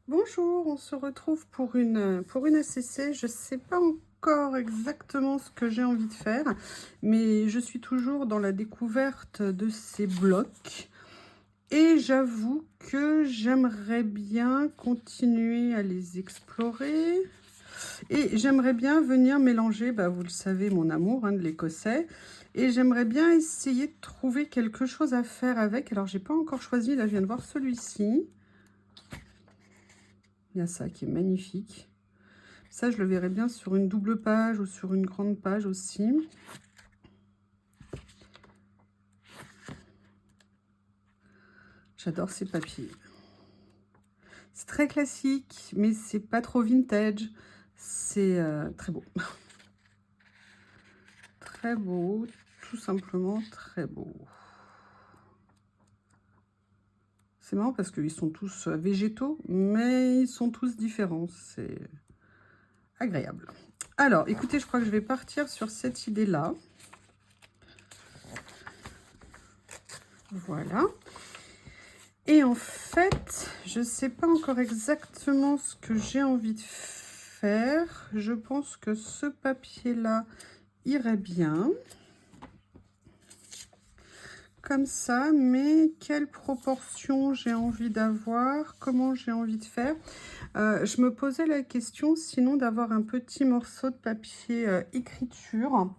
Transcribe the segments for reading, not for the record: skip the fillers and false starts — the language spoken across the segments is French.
Bonjour, on se retrouve pour une ACC. Je ne sais pas encore exactement ce que j'ai envie de faire, mais je suis toujours dans la découverte de ces blocs. Et j'avoue que j'aimerais bien continuer à les explorer. Et j'aimerais bien venir mélanger, bah, vous le savez, mon amour de l'écossais. Et j'aimerais bien essayer de trouver quelque chose à faire avec. Alors, j'ai pas encore choisi, là je viens de voir celui-ci. Il y a ça qui est magnifique. Ça, je le verrais bien sur une double page ou sur une grande page aussi. J'adore ces papiers. C'est très classique, mais c'est pas trop vintage. C'est très beau. Très beau, tout simplement très beau. C'est marrant parce qu'ils sont tous végétaux, mais ils sont tous différents. C'est agréable. Alors, écoutez, je crois que je vais partir sur cette idée-là. Voilà. Et en fait, je ne sais pas encore exactement ce que j'ai envie de faire. Je pense que ce papier-là irait bien. Comme ça, mais quelle proportion j'ai envie d'avoir, comment j'ai envie de faire. Je me posais la question sinon d'avoir un petit morceau de papier écriture.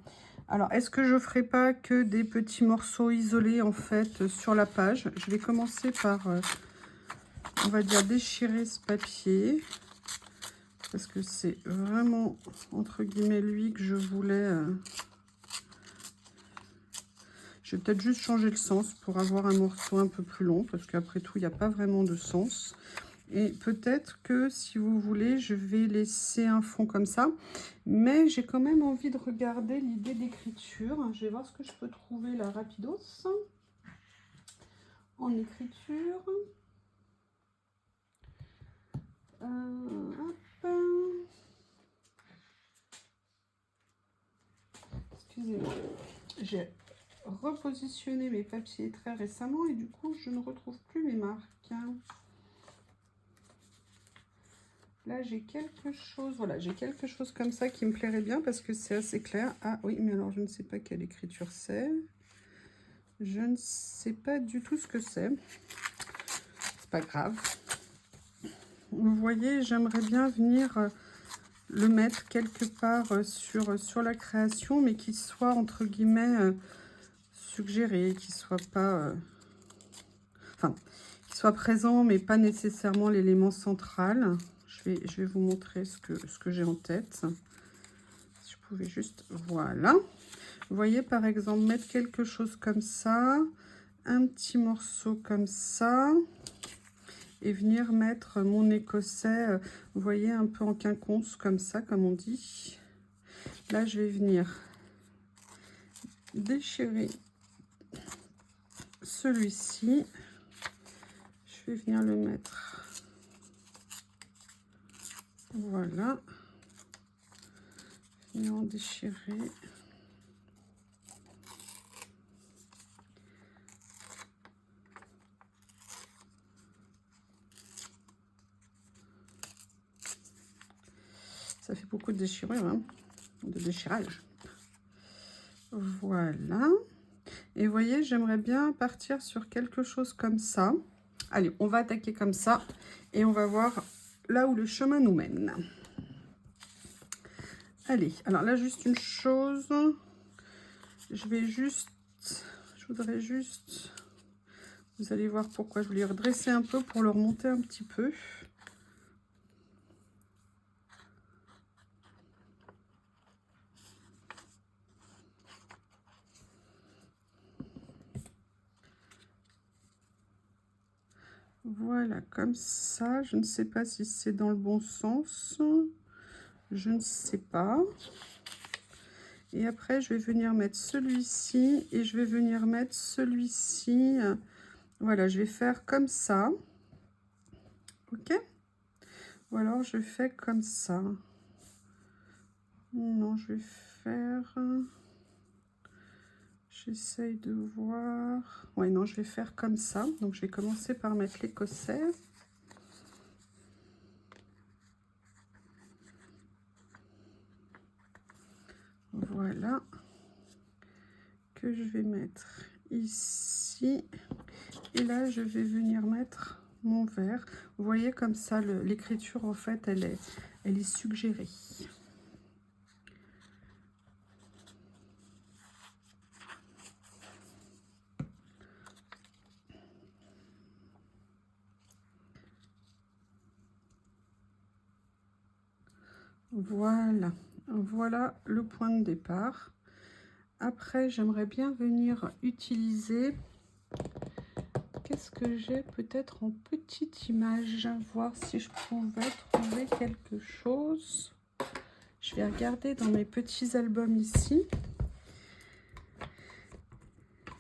Alors, est-ce que je ne ferai pas que des petits morceaux isolés en fait sur la page? Je vais commencer par, on va dire, déchirer ce papier. Parce que c'est vraiment, entre guillemets, lui que je voulais... Je vais peut-être juste changer le sens pour avoir un morceau un peu plus long, parce qu'après tout, il n'y a pas vraiment de sens. Et peut-être que, si vous voulez, je vais laisser un fond comme ça. Mais j'ai quand même envie de regarder l'idée d'écriture. Je vais voir ce que je peux trouver là, rapidos. En écriture. Hop. Excusez-moi. J'ai repositionné mes papiers très récemment et du coup, je ne retrouve plus mes marques. Là, j'ai quelque chose, voilà, j'ai quelque chose comme ça qui me plairait bien parce que c'est assez clair. Ah oui, mais alors je ne sais pas quelle écriture c'est. Je ne sais pas du tout ce que c'est. C'est pas grave. Vous voyez, j'aimerais bien venir le mettre quelque part sur la création, mais qu'il soit entre guillemets suggéré, qu'il soit pas... enfin, qu'il soit présent, mais pas nécessairement l'élément central. Je vais vous montrer ce que j'ai en tête. Si je pouvais juste... Voilà. Vous voyez, par exemple, mettre quelque chose comme ça, un petit morceau comme ça, et venir mettre mon écossais, vous voyez, un peu en quinconce, comme ça, comme on dit. Là, je vais venir déchirer celui-ci. Je vais venir le mettre. Voilà. Venir en déchirer. Ça fait beaucoup de déchirure, hein, de déchirage. Voilà. Et vous voyez, j'aimerais bien partir sur quelque chose comme ça. Allez, on va attaquer comme ça et on va voir là où le chemin nous mène. Allez, alors là, juste une chose. Je voudrais juste... Vous allez voir pourquoi. Je voulais redresser un peu pour le remonter un petit peu. Voilà, comme ça. Je ne sais pas si c'est dans le bon sens. Je ne sais pas. Et après, je vais venir mettre celui-ci et je vais venir mettre celui-ci. Voilà, je vais faire comme ça. Ok? Ou alors, je fais comme ça. Non, je vais faire... J'essaye de voir... Ouais, non, je vais faire comme ça. Donc, je vais commencer par mettre l'écossais. voilà, que je vais mettre ici. Et là, je vais venir mettre mon vert. Vous voyez comme ça, l'écriture, en fait, elle est suggérée. Voilà, voilà le point de départ. Après, j'aimerais bien venir utiliser... Qu'est-ce que j'ai peut-être en petite image? Voir si je pouvais trouver quelque chose. Je vais regarder dans mes petits albums ici.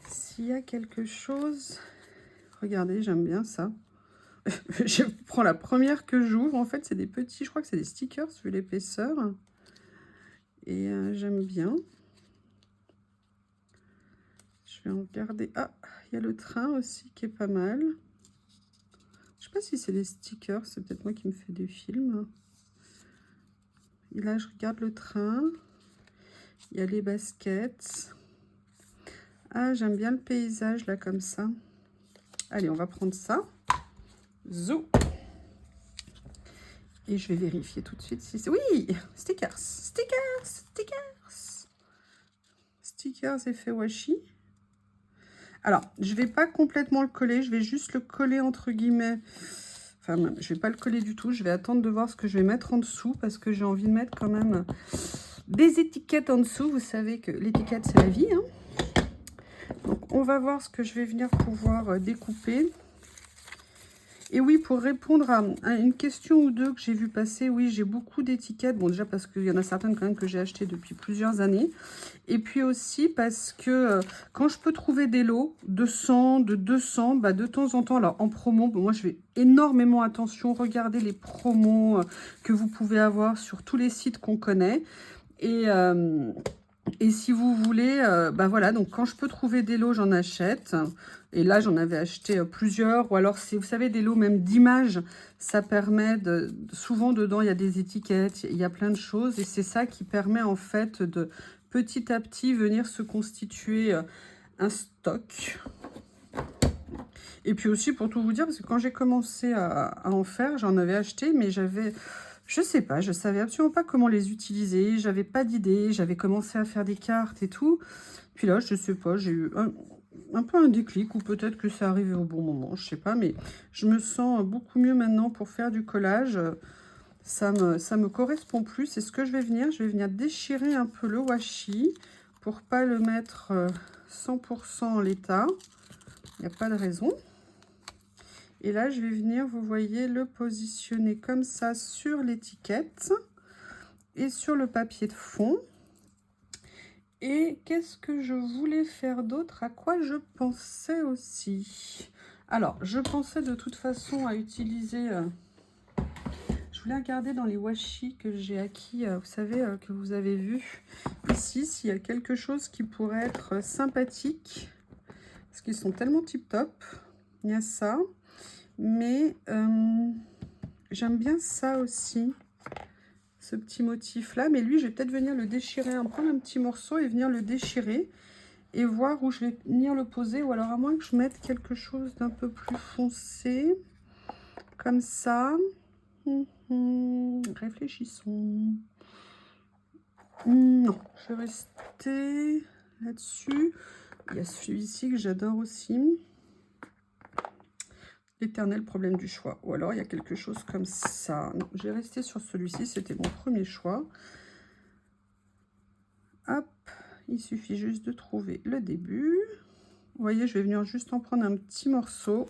S'il y a quelque chose... Regardez, j'aime bien ça. Je prends la première que j'ouvre. En fait, c'est des petits... Je crois que c'est des stickers, vu l'épaisseur. Et j'aime bien. Je vais en regarder. Ah, il y a le train aussi qui est pas mal. Je sais pas si c'est des stickers. C'est peut-être moi qui me fais des films. Et là, je regarde le train. Il y a les baskets. Ah, j'aime bien le paysage, là, comme ça. Allez, on va prendre ça. Zou. Et je vais vérifier tout de suite si c'est... Oui, stickers, stickers, stickers. Stickers effet washi. Alors, je ne vais pas complètement le coller. Je vais juste le coller, entre guillemets. Enfin, je ne vais pas le coller du tout. Je vais attendre de voir ce que je vais mettre en dessous. Parce que j'ai envie de mettre quand même des étiquettes en dessous. Vous savez que l'étiquette, c'est la vie, hein. Donc, on va voir ce que je vais venir pouvoir découper. Et oui, pour répondre à une question ou deux que j'ai vu passer, oui, j'ai beaucoup d'étiquettes. Bon, déjà parce qu'il y en a certaines quand même que j'ai achetées depuis plusieurs années. Et puis aussi parce que quand je peux trouver des lots de 100, de 200, bah, de temps en temps, alors en promo, bon, moi je fais énormément attention. Regardez les promos que vous pouvez avoir sur tous les sites qu'on connaît. Et si vous voulez, bah voilà, donc quand je peux trouver des lots, j'en achète. Et là, j'en avais acheté plusieurs. Ou alors, si vous savez, des lots même d'images, ça permet de... Souvent, dedans, il y a des étiquettes, il y a plein de choses. Et c'est ça qui permet, en fait, de petit à petit venir se constituer un stock. Et puis aussi, pour tout vous dire, parce que quand j'ai commencé à en faire, j'en avais acheté, mais j'avais... Je sais pas, je savais absolument pas comment les utiliser, j'avais pas d'idée, j'avais commencé à faire des cartes et tout. Puis là, je sais pas, j'ai eu un peu un déclic, ou peut-être que ça arrivait au bon moment, je sais pas, mais je me sens beaucoup mieux maintenant pour faire du collage. Ça me correspond plus. C'est ce que je vais venir déchirer un peu le washi pour pas le mettre 100% en l'état. Il n'y a pas de raison. Et là, je vais venir, vous voyez, le positionner comme ça sur l'étiquette et sur le papier de fond. Et qu'est-ce que je voulais faire d'autre? À quoi je pensais aussi? Alors, je pensais de toute façon à utiliser... je voulais regarder dans les washi que j'ai acquis, vous savez, que vous avez vu ici, s'il y a quelque chose qui pourrait être sympathique. Parce qu'ils sont tellement tip-top. Il y a ça. Mais j'aime bien ça aussi, ce petit motif là. Mais lui, je vais peut-être venir le déchirer, prendre un petit morceau et venir le déchirer et voir où je vais venir le poser. Ou alors à moins que je mette quelque chose d'un peu plus foncé, comme ça. Réfléchissons. Non, je vais rester là-dessus. Il y a celui-ci que j'adore aussi. L'éternel problème du choix. Ou alors il y a quelque chose comme ça. Non, j'ai resté sur celui-ci, c'était mon premier choix. Hop, il suffit juste de trouver le début. Vous voyez, je vais venir juste en prendre un petit morceau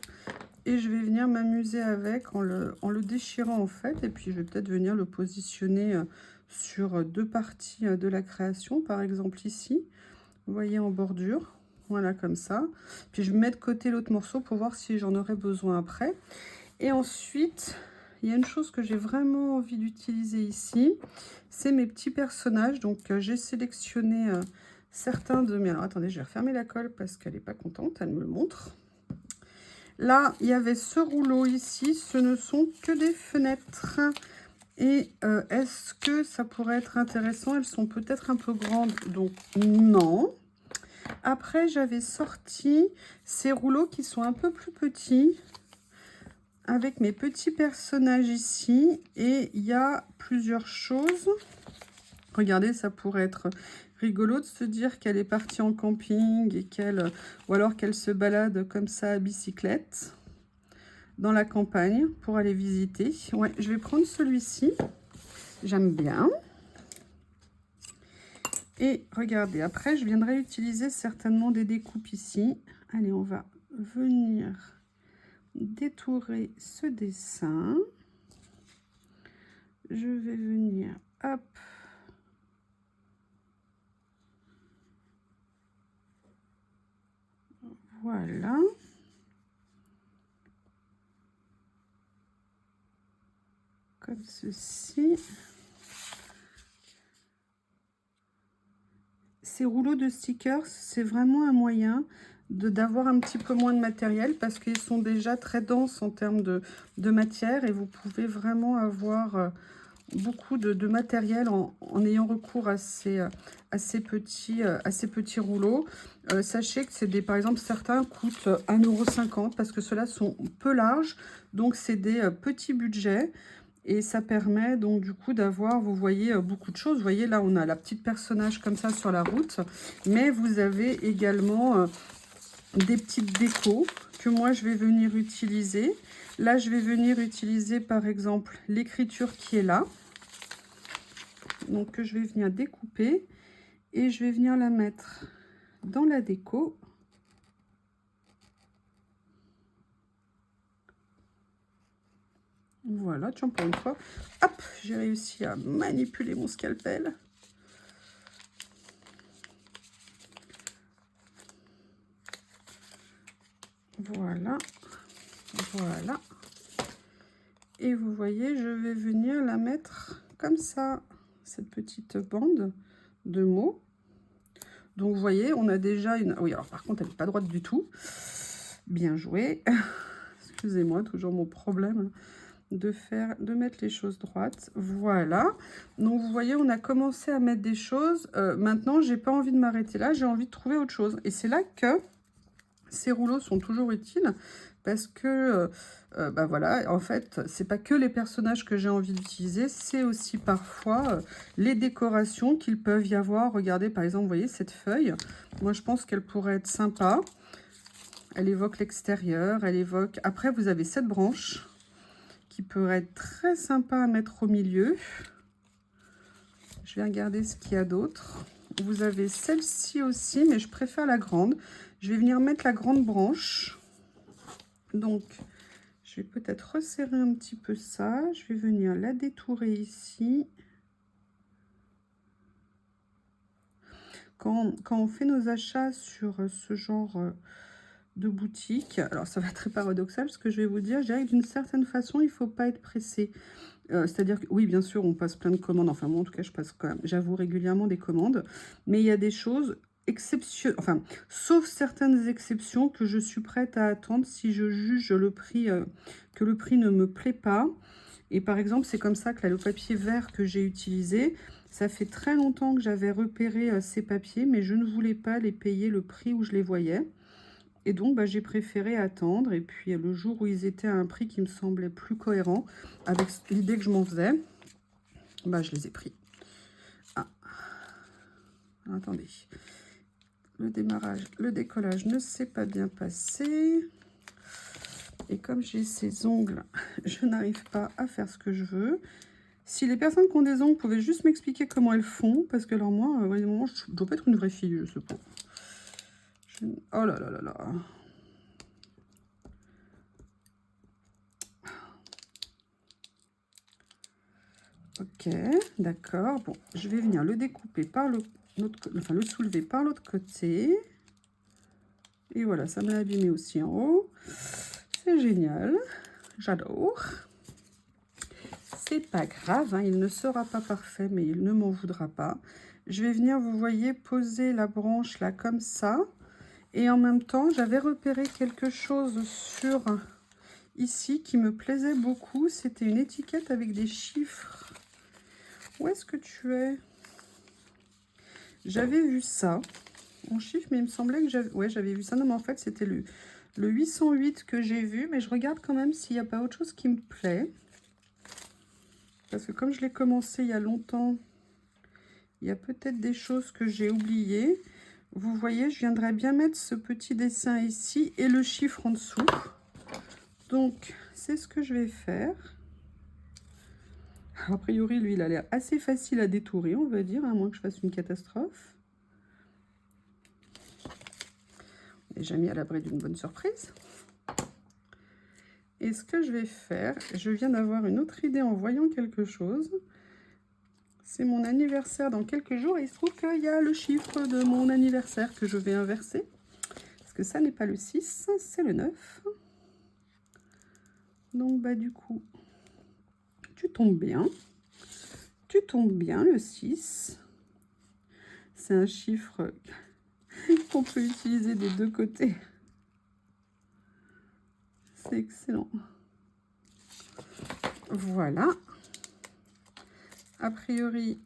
et je vais venir m'amuser avec en le déchirant en fait. Et puis je vais peut-être venir le positionner sur deux parties de la création, par exemple ici. Vous voyez, en bordure. Voilà, comme ça. Puis je mets de côté l'autre morceau pour voir si j'en aurai besoin après. Et ensuite, il y a une chose que j'ai vraiment envie d'utiliser ici. C'est mes petits personnages. Donc, j'ai sélectionné certains de mes... Alors, attendez, je vais refermer la colle parce qu'elle n'est pas contente. Elle me le montre. Là, il y avait ce rouleau ici. Ce ne sont que des fenêtres. Et est-ce que ça pourrait être intéressant? Elles sont peut-être un peu grandes, donc non. Après, j'avais sorti ces rouleaux qui sont un peu plus petits, avec mes petits personnages ici. Et il y a plusieurs choses. Regardez, ça pourrait être rigolo de se dire qu'elle est partie en camping et qu'elle, ou alors qu'elle se balade comme ça à bicyclette dans la campagne pour aller visiter. Ouais, je vais prendre celui-ci. J'aime bien. Et regardez, après, je viendrai utiliser certainement des découpes ici. Allez, on va venir détourer ce dessin. Je vais venir, hop. Voilà. Comme ceci. Ces rouleaux de stickers, c'est vraiment un moyen d'avoir un petit peu moins de matériel parce qu'ils sont déjà très denses en termes de matière et vous pouvez vraiment avoir beaucoup de matériel en ayant recours à ces petits rouleaux. Sachez que c'est des, par exemple, certains coûtent 1,50 € parce que ceux-là sont peu larges, donc c'est des petits budgets. Et ça permet donc du coup d'avoir, vous voyez, beaucoup de choses. Vous voyez, là, on a la petite personnage comme ça sur la route. Mais vous avez également des petites décos que moi, je vais venir utiliser. Là, je vais venir utiliser, par exemple, l'écriture qui est là. Donc, que je vais venir découper. Et je vais venir la mettre dans la déco. Voilà, tiens, pour une fois, hop, j'ai réussi à manipuler mon scalpel. Voilà, voilà. Et vous voyez, je vais venir la mettre comme ça, cette petite bande de mots. Donc, vous voyez, on a déjà une... Oui, alors par contre, elle n'est pas droite du tout. Bien joué. Excusez-moi, toujours mon problème de mettre les choses droites. Voilà. Donc, vous voyez, on a commencé à mettre des choses. Maintenant, j'ai pas envie de m'arrêter là. J'ai envie de trouver autre chose. Et c'est là que ces rouleaux sont toujours utiles parce que, bah voilà, en fait, c'est pas que les personnages que j'ai envie d'utiliser, c'est aussi parfois les décorations qu'il peuvent y avoir. Regardez, par exemple, vous voyez cette feuille. Moi, je pense qu'elle pourrait être sympa. Elle évoque l'extérieur, elle évoque... Après, vous avez cette branche qui pourrait être très sympa à mettre au milieu. Je vais regarder ce qu'il y a d'autre. Vous avez celle-ci aussi, mais je préfère la grande. Je vais venir mettre la grande branche. Donc, je vais peut-être resserrer un petit peu ça. Je vais venir la détourer ici. Quand on fait nos achats sur ce genre de boutique, alors ça va être très paradoxal ce que je vais vous dire, je dirais que d'une certaine façon, il ne faut pas être pressé. C'est-à-dire que oui, bien sûr, on passe plein de commandes. Enfin, moi, en tout cas, je passe quand même, j'avoue, régulièrement des commandes. Mais il y a des choses exceptionnelles, enfin, sauf certaines exceptions que je suis prête à attendre si je juge le prix, que le prix ne me plaît pas. Et par exemple, c'est comme ça que là, le papier vert que j'ai utilisé, ça fait très longtemps que j'avais repéré ces papiers, mais je ne voulais pas les payer le prix où je les voyais. Et donc, bah, j'ai préféré attendre. Et puis, le jour où ils étaient à un prix qui me semblait plus cohérent avec l'idée que je m'en faisais, bah, je les ai pris. Ah, attendez. Le démarrage, le décollage ne s'est pas bien passé. Et comme j'ai ces ongles, je n'arrive pas à faire ce que je veux. Si les personnes qui ont des ongles pouvaient juste m'expliquer comment elles font, parce que alors moi, à un moment, je dois pas être une vraie fille, je sais pas. Oh là là là là. Ok, d'accord. Bon, je vais venir le découper par le soulever par l'autre côté. Et voilà, ça m'a abîmé aussi en haut. C'est génial. J'adore. C'est pas grave, hein, il ne sera pas parfait, mais il ne m'en voudra pas. Je vais venir, vous voyez, poser la branche là comme ça. Et en même temps, j'avais repéré quelque chose sur ici qui me plaisait beaucoup. C'était une étiquette avec des chiffres. Où est-ce que tu es? J'avais vu ça en chiffres, mais il me semblait que j'avais vu ça. Non, mais en fait, c'était le 808 que j'ai vu. Mais je regarde quand même s'il n'y a pas autre chose qui me plaît. Parce que comme je l'ai commencé il y a longtemps, il y a peut-être des choses que j'ai oubliées. Vous voyez, je viendrais bien mettre ce petit dessin ici et le chiffre en dessous. Donc, c'est ce que je vais faire. A priori, lui, il a l'air assez facile à détourer, on va dire, à moins que je fasse une catastrophe. Déjà mis à l'abri d'une bonne surprise. Et ce que je vais faire, je viens d'avoir une autre idée en voyant quelque chose. C'est mon anniversaire dans quelques jours et il se trouve qu'il y a le chiffre de mon anniversaire que je vais inverser. Parce que ça n'est pas le 6, c'est le 9. Donc, bah, du coup, tu tombes bien. Tu tombes bien, le 6. C'est un chiffre qu'on peut utiliser des deux côtés. C'est excellent. Voilà. A priori,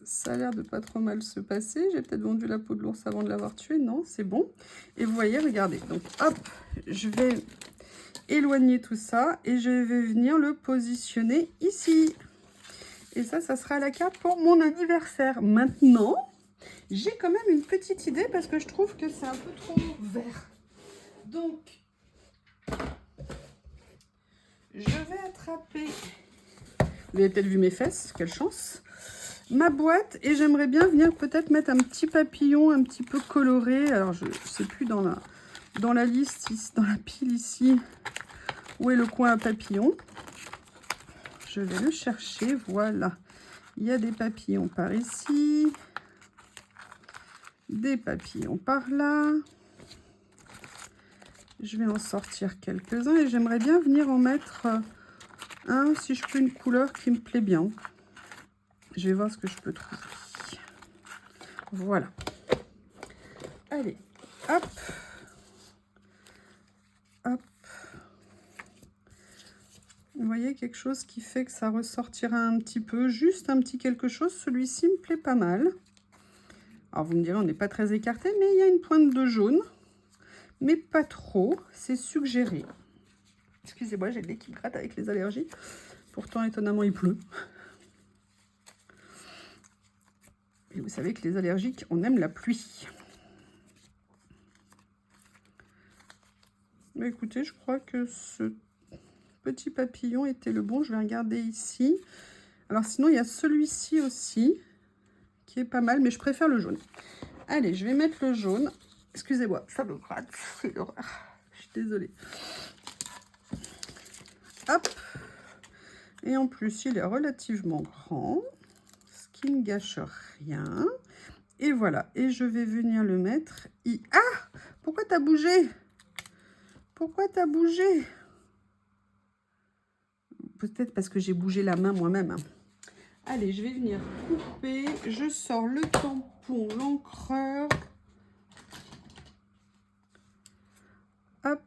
ça a l'air de pas trop mal se passer. J'ai peut-être vendu la peau de l'ours avant de l'avoir tué. Non, c'est bon. Et vous voyez, regardez. Donc, hop, je vais éloigner tout ça et je vais venir le positionner ici. Et ça sera la carte pour mon anniversaire. Maintenant, j'ai quand même une petite idée parce que je trouve que c'est un peu trop vert. Donc, je vais attraper, vous avez peut-être vu mes fesses, quelle chance, ma boîte et j'aimerais bien venir peut-être mettre un petit papillon un petit peu coloré. Alors, je ne sais plus dans la liste, ici, dans la pile ici, où est le coin à papillon. Je vais le chercher, voilà. Il y a des papillons par ici, des papillons par là. Je vais en sortir quelques-uns et j'aimerais bien venir en mettre un, si je peux, une couleur qui me plaît bien. Je vais voir ce que je peux trouver. Voilà. Allez, hop. Hop. Vous voyez, quelque chose qui fait que ça ressortira un petit peu, juste un petit quelque chose. Celui-ci me plaît pas mal. Alors vous me direz, on n'est pas très écarté, mais il y a une pointe de jaune. Mais pas trop, c'est suggéré. Excusez-moi, j'ai le nez qui me gratte avec les allergies. Pourtant, étonnamment, il pleut. Et vous savez que les allergiques, on aime la pluie. Mais écoutez, je crois que ce petit papillon était le bon. Je vais regarder ici. Alors sinon, il y a celui-ci aussi, qui est pas mal, mais je préfère le jaune. Allez, je vais mettre le jaune. Excusez-moi, ça me gratte, c'est l'horreur. Je suis désolée. Hop. Et en plus, il est relativement grand, ce qui ne gâche rien. Et voilà. Et je vais venir le mettre. Ah! Pourquoi t'as bougé? Pourquoi t'as bougé? Peut-être parce que j'ai bougé la main moi-même. Allez, je vais venir couper. Je sors le tampon, l'encreur. Hop.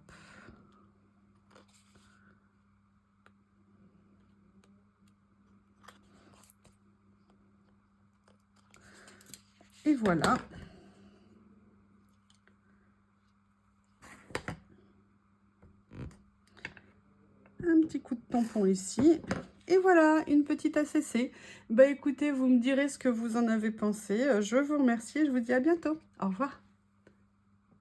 Et voilà. Un petit coup de tampon ici. Et voilà, une petite ACC. Bah écoutez, vous me direz ce que vous en avez pensé. Je vous remercie et je vous dis à bientôt. Au revoir.